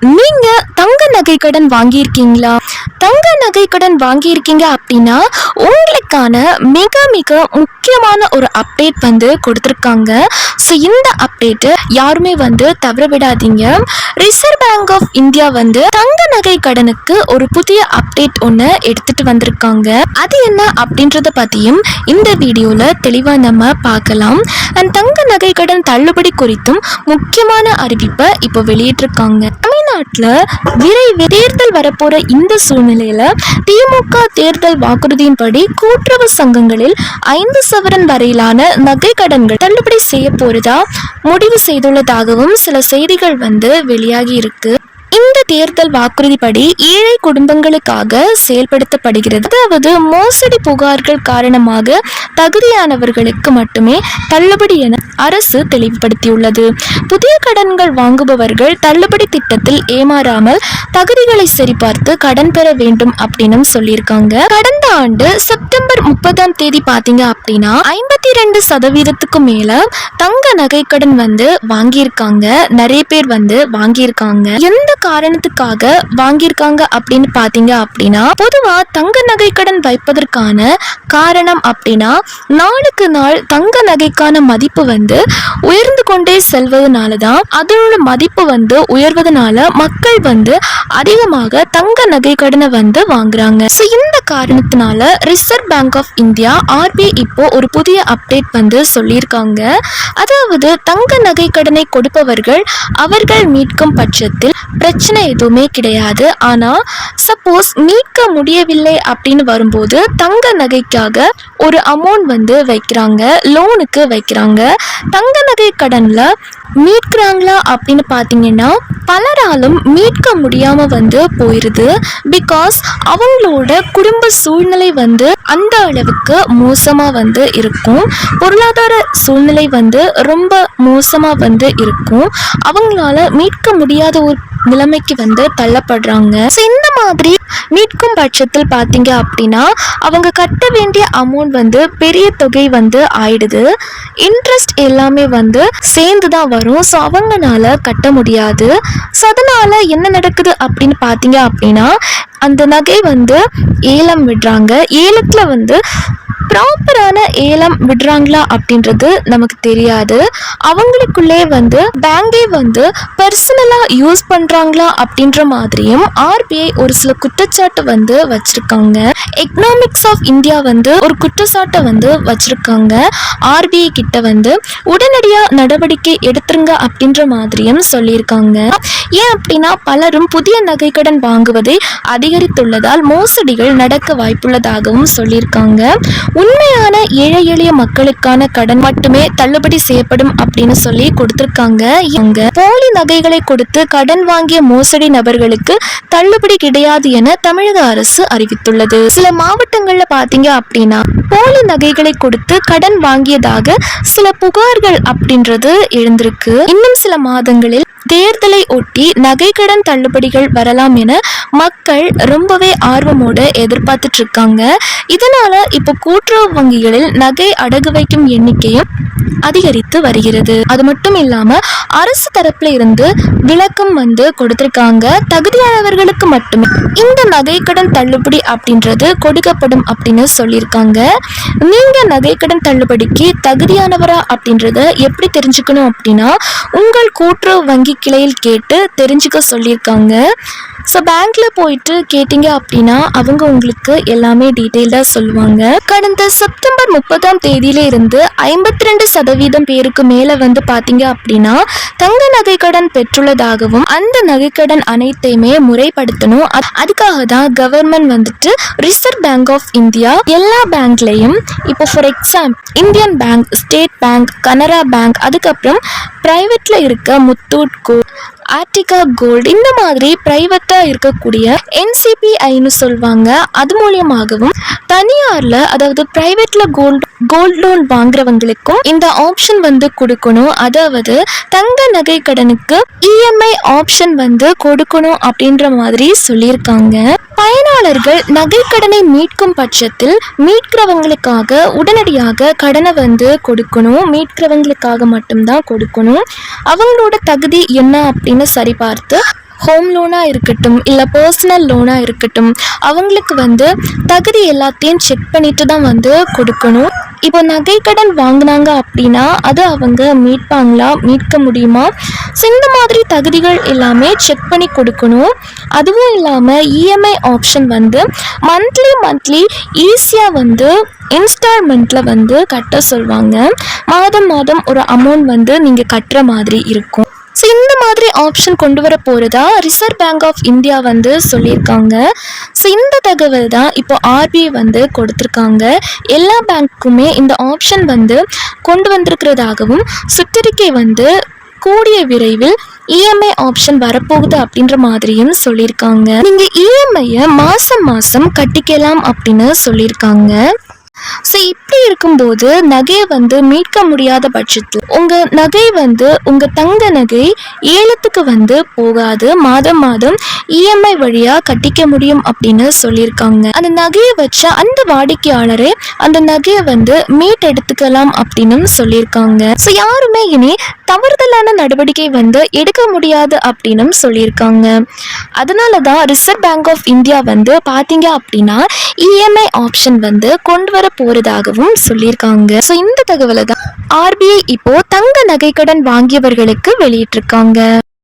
நீங்க தங்க நகை கடன் வாங்கியிருக்கீங்களா? தங்க நகை கடன் வாங்கியிருக்கீங்க அப்படின்னா உங்களுக்கான மிக மிக முக்கியமான ஒரு அப்டேட் வந்து கொடுத்துருக்காங்க. ஸோ இந்த அப்டேட்டை யாருமே வந்து தவற விடாதீங்க. ரிசர்வ் பேங்க் ஆஃப் இந்தியா வந்து தங்க நகை கடனுக்கு ஒரு புதிய அப்டேட் ஒன்று எடுத்துட்டு வந்திருக்காங்க. அது என்ன அப்படின்றத பற்றியும் இந்த வீடியோவில் தெளிவாக நம்ம பார்க்கலாம். அண்ட் தங்க நகை கடன் தள்ளுபடி குறித்தும் முக்கியமான அறிவிப்பை இப்போ வெளியிட்டிருக்காங்க. தமிழ்நாட்டில் விரைவில் தேர்தல் வரப்போற இந்த சூழ்நிலையில திமுக தேர்தல் வாக்குறுதியின்படி கூட்டுறவு சங்கங்களில் 5 சவரன் வரையிலான நகை கடன்கள் தள்ளுபடி செய்ய போறதா முடிவு செய்துள்ளதாகவும் சில செய்திகள் வந்து வெளியாகி இருக்கு. இந்த தேர்தல் வாக்குறுதிப்படி ஏழை குடும்பங்களுக்காக செயல்படுத்தப்படுகிறது. அதாவது மோசடி புகார்கள் காரணமாக தகுதியானவர்களுக்கு மட்டுமே தள்ளுபடி என அரசு தெளிவுபடுத்தியுள்ளது. புதிய கடன்கள் வாங்குபவர்கள் தள்ளுபடி திட்டத்தில் ஏமாறாமல் தகுதிகளை சரிபார்த்து கடன் பெற வேண்டும் அப்படின்னு சொல்லியிருக்காங்க. கடந்த ஆண்டு செப்டம்பர் 30ஆம் தேதி பாத்தீங்க அப்படின்னா 52% மேல தங்க நகை கடன் வந்து வாங்கியிருக்காங்க. நிறைய பேர் வந்து வாங்கியிருக்காங்க. எந்த காரணத்துக்காக வாங்கியிருக்காங்க அப்படின்னு பாத்தீங்க அப்படின்னா, பொதுவா தங்க நகை கடன் வைப்பதற்கான காரணம் அப்படின்னா நாளுக்கு நாள் தங்க நகைக்கான மதிப்பு வந்து உயர்ந்து கொண்டே செல்வதனாலதான், அதனோட மதிப்பு வந்து உயர்வதனால மக்கள் வந்து அதிகமாக தங்க நகை கடனை வந்து வாங்குறாங்க. ஸோ இந்த காரணத்தினால reserve bank of India RBI இப்போ ஒரு புதிய அப்டேட் வந்து சொல்லியிருக்காங்க. அதாவது தங்க நகை கடனை கொடுப்பவர்கள் அவர்கள் மீட்கும் பட்சத்தில் பிரச்சனை எதுவுமே கிடையாது. ஆனா சப்போஸ் மீட்க முடியவில்லை அப்படின்னு வரும்போது தங்க நகைக்காக ஒரு அமௌண்ட் வந்து வைக்கிறாங்க, லோனுக்கு வைக்கிறாங்க. தங்க நகை கடன்ல மீட்கிறாங்களா அப்படின்னு பார்த்தீங்கன்னா பலராலும் மீட்க முடியாம வந்து போயிருது. பிகாஸ் அவங்களோட குடும்ப சூழ்நிலை வந்து அந்த அளவுக்கு மோசமா வந்து இருக்கும். பொருளாதார சூழ்நிலை வந்து ரொம்ப மோசமா வந்து இருக்கும். அவங்களால மீட்க முடியாத ஒரு நிலைமைக்கு வந்து தள்ளப்படுறாங்க. ஸோ இந்த மாதிரி மீட்கும் பட்சத்தில் பார்த்தீங்க அப்படின்னா அவங்க கட்ட வேண்டிய அமௌண்ட் வந்து பெரிய தொகை வந்து ஆயிடுது. இன்ட்ரெஸ்ட் எல்லாமே வந்து சேர்ந்து தான் வரும். ஸோ அவங்கனால கட்ட முடியாது. ஸோ அதனால என்ன நடக்குது அப்படின்னு பார்த்தீங்க அப்படின்னா அந்த நகை வந்து ஏலம் விடுறாங்க. ஏலத்தில் வந்து ப்ராப்பரான ஏலம் விடுறாங்களா அப்படின்றது நமக்கு தெரியாது. அவங்களுக்குள்ளே வந்து பேங்கே வந்து பர்சனலாக யூஸ் பண்ணுறாங்களா அப்படின்ற மாதிரியும் RBI ஒரு சில குற்றச்சாட்டு வந்து வச்சிருக்காங்க. எக்கனாமிக்ஸ் ஆஃப் இந்தியா வந்து ஒரு குற்றச்சாட்டை வந்து வச்சிருக்காங்க. RBI கிட்ட வந்து உடனடியாக நடவடிக்கை எடுத்துருங்க அப்படின்ற மாதிரியும் சொல்லியிருக்காங்க. ஏன் அப்படின்னா பலரும் புதிய நகை கடன் வாங்குவதை அதிகரித்துள்ளதால் மோசடிகள் நடக்க வாய்ப்புள்ளதாகவும் சொல்லியிருக்காங்க. உண்மையான ஏழை எளிய மக்களுக்கான கடன் மட்டுமே தள்ளுபடி செய்யப்படும் அப்படின்னு சொல்லி கொடுத்திருக்காங்க. இவங்க போலி நகைகளை கொடுத்து கடன் வாங்கிய மோசடி நபர்களுக்கு தள்ளுபடி கிடையாது என தமிழக அரசு அறிவித்துள்ளது. சில மாவட்டங்கள்ல பாத்தீங்க அப்படின்னா போலி நகைகளை கொடுத்து கடன் வாங்கியதாக சில புகார்கள் அப்படின்றது எழுந்திருக்கு. இன்னும் சில மாதங்களில் தேர்தலை ஒட்டி நகை கடன் தள்ளுபடிகள் வரலாம் என மக்கள் ரொம்பவே ஆர்வமோடு எதிர்பார்த்துட்டு இருக்காங்க. இதனால இப்போ கூட்டுறவு வங்கிகளில் நகை அடகு வைக்கும் எண்ணிக்கையும் அதிகரித்து வருகிறது. அது மட்டும் இல்லாம அரசு தரப்புல இருந்து விளக்கம் வந்து கொடுத்திருக்காங்க. தகுதியானவர்களுக்கு மட்டுமே இந்த நகை கடன் தள்ளுபடி அப்படின்றது கொடுக்கப்படும் அப்படின்னு சொல்லியிருக்காங்க. நீங்க நகை கடன் தள்ளுபடிக்கு தகுதியானவரா அப்படின்றத எப்படி தெரிஞ்சுக்கணும் அப்படின்னா உங்கள் கூட்டுறவு வங்கி கிளையில் கேட்டு தெரிஞ்சுக்க சொல்லியிருக்காங்க. ஸோ பேங்க்ல போயிட்டு கேட்டீங்க அப்படின்னா அவங்க உங்களுக்கு எல்லாமே டீட்டெயில்டாக சொல்லுவாங்க. கடந்த செப்டம்பர் 30ஆம் தேதியில இருந்து 52% பேருக்கு மேலே வந்து பார்த்தீங்க அப்படின்னா தங்க நகை கடன் பெற்றுள்ளதாகவும் அந்த நகை கடன் அனைத்தையுமே முறைப்படுத்தணும். அதுக்காக தான் கவர்மெண்ட் வந்துட்டு ரிசர்வ் பேங்க் ஆஃப் இந்தியா எல்லா பேங்க்லையும் இப்போ for example Indian bank, state bank, Canara bank, அதுக்கப்புறம் பிரைவேட்ல இருக்க முத்தூட் கோல்ட், ஆர்டிகா கோல்டு, இந்த மாதிரி பிரைவேட்டா இருக்கக்கூடிய NCPIன்னு சொல்லுவாங்க. அது மூலியமாகவும் தனியார்ல அதாவது பிரைவேட்ல கோல்ட் லோன் வாங்குறவங்களுக்கும் இந்த ஆப்ஷன் வந்து கொடுக்கணும். அதாவது தங்க நகை கடனுக்கு EMI ஆப்ஷன் வந்து கொடுக்கணும் அப்படின்ற மாதிரி சொல்லியிருக்காங்க. பயனாளர்கள் நகை கடனை மீட்கும் பட்சத்தில் மீட்கிறவங்களுக்காக உடனடியாக கடனை வந்து கொடுக்கணும். மீட்கிறவங்களுக்காக மட்டும்தான் கொடுக்கணும். அவங்களோட தகுதி என்ன அப்படின்னு சரிபார்த்து ஹோம் லோனாக இருக்கட்டும் இல்லை பர்சனல் லோனாக இருக்கட்டும் அவங்களுக்கு வந்து தகுதி எல்லாத்தையும் செக் பண்ணிட்டு தான் வந்து கொடுக்கணும். இப்போ நகை கடன் வாங்கினாங்க அப்படின்னா அது அவங்க மீட்க முடியுமா? ஸோ இந்த மாதிரி தகுதிகள் எல்லாமே செக் பண்ணி கொடுக்கணும். அதுவும் இல்லாமல் இஎம்ஐ ஆப்ஷன் வந்து மந்த்லி ஈஸியாக வந்து இன்ஸ்டால்மெண்ட்டில் வந்து கட்ட சொல்லுவாங்க. மாதம் ஒரு அமௌண்ட் வந்து நீங்கள் கட்டுற மாதிரி இருக்கும். ஸோ இந்த மாதிரி ஆப்ஷன் கொண்டு வர போகிறதா ரிசர்வ் பேங்க் ஆஃப் இந்தியா வந்து சொல்லியிருக்காங்க. ஸோ இந்த தகவல் தான் இப்போ ஆர்பிஐ வந்து கொடுத்துருக்காங்க. எல்லா பேங்க்குமே இந்த ஆப்ஷன் வந்து கொண்டு வந்திருக்கிறதாகவும் சுற்றறிக்கை வந்து கூடிய விரைவில் இஎம்ஐ ஆப்ஷன் வரப்போகுது அப்படின்ற மாதிரியும் சொல்லியிருக்காங்க. நீங்கள் இஎம்ஐயை மாதம் கட்டிக்கலாம் அப்படின்னு சொல்லியிருக்காங்க. ஸோ இப்படி இருக்கும்போது நகையை வந்து மீட்க முடியாத பட்சத்தில் உங்கள் நகை வந்து உங்கள் தங்க நகை ஏலத்துக்கு வந்து போகாது. மாதம் இஎம்ஐ வழியாக கட்டிக்க முடியும் அப்படின்னு சொல்லியிருக்காங்க. அந்த நகையை வச்ச அந்த வாடிக்கையாளரே அந்த நகையை வந்து மீட்டெடுத்துக்கலாம் அப்படின்னு சொல்லியிருக்காங்க. ஸோ யாருமே இனி தவறுதலான நடவடிக்கை வந்து எடுக்க முடியாது அப்படின்னு சொல்லியிருக்காங்க. அதனால தான் ரிசர்வ் பேங்க் ஆஃப் இந்தியா வந்து பார்த்தீங்க அப்படின்னா இஎம்ஐ ஆப்ஷன் வந்து கொண்டு வர போறதாகவும் சொல்லியிருக்காங்க. ஸோ இந்த தகவலை தான் ஆர்பிஐ இப்போ தங்க நகை கடன் வாங்கியவர்களுக்கு வெளியிட்டிருக்காங்க.